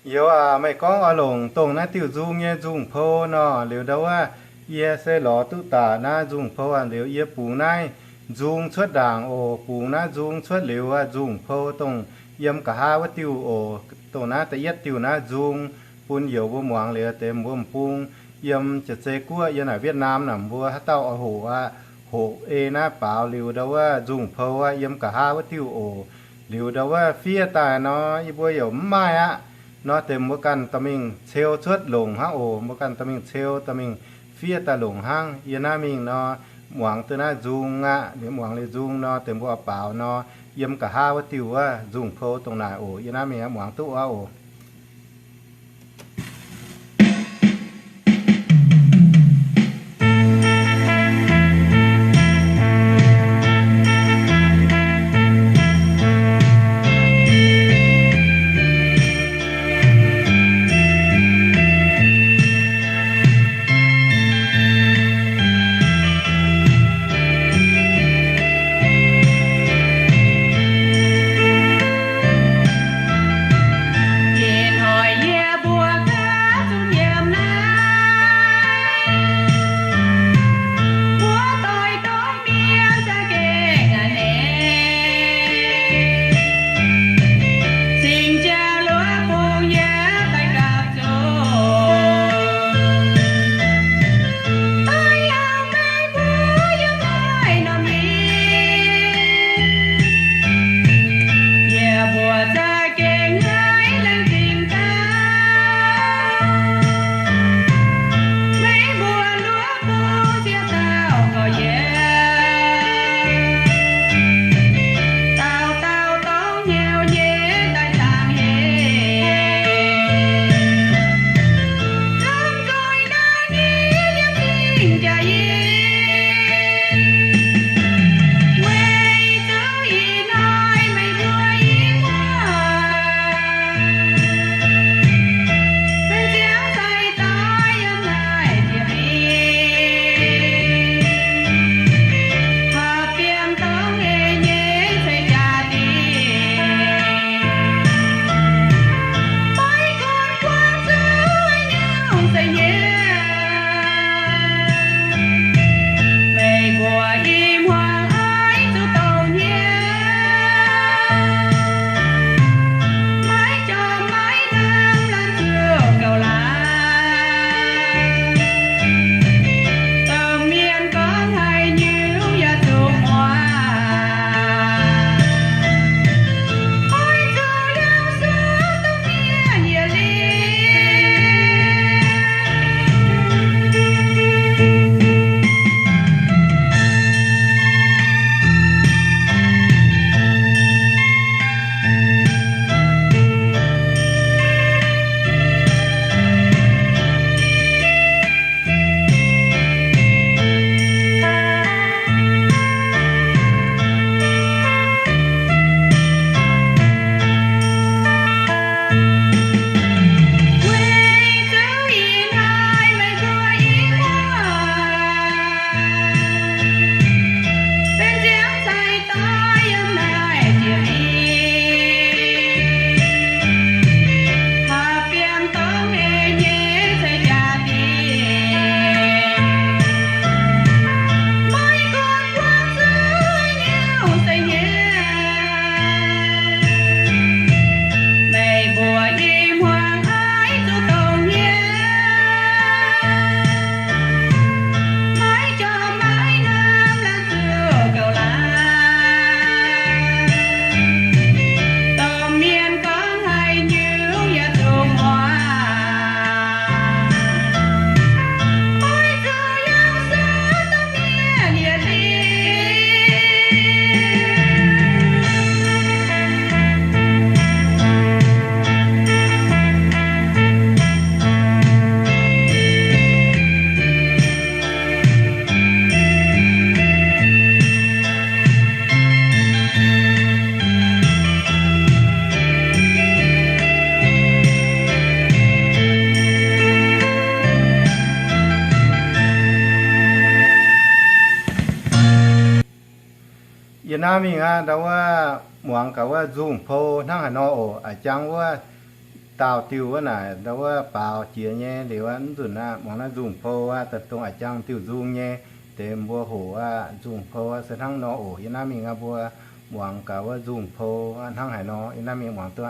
yếu à mày có ở lồng tông na tiêu dung nghe dung phô nó liệu đâu à ye sẽ lọ tu tả na dung phô à liệu ye bù nai dung xuất đảng ồ bù na dung xuất liệu à dung phô tông yếm cả hai vết tiêu ồ tông na tại yết tiêu na dung bún yếu bùm hoàng liệu tem bùm pung yếm chật xe cua yên ở Việt Nam nằm vua hát tao ở hồ à hồ e na bảo liệu đâu à dung phô à yếm cả hai vết tiêu ồ liệu đâu à phía tài nó y bùa yếu mai á nó tem một căn tầm mình xeo xuất lồng hang ồ một căn tầm mình xeo tầm mình phía ta lồng hang yên na mình nó muang từ na dung ngạ để muang le dung nó tem bộ bảo nó yếm cả hai vết tiêu á dung phô tรงnày ồ yên na mình muang tu á ồ yên nam mình à đâu muang cả zoom phô năng hà nội ở chẳng ตาวติวว่าน่ะแต่ว่าเปล่าเจียแย่หรือว่าสุนน่ะมองน่ะจุงโพว่าแต่ตรงอาจังติวจุงแย่เต็มบัวโหว่าจุงโพว่าสะทั้งนอโออีน่ามีงาบัวหวังกะว่าจุงโพอันทั้งไหนออีน่ามีหวังตัว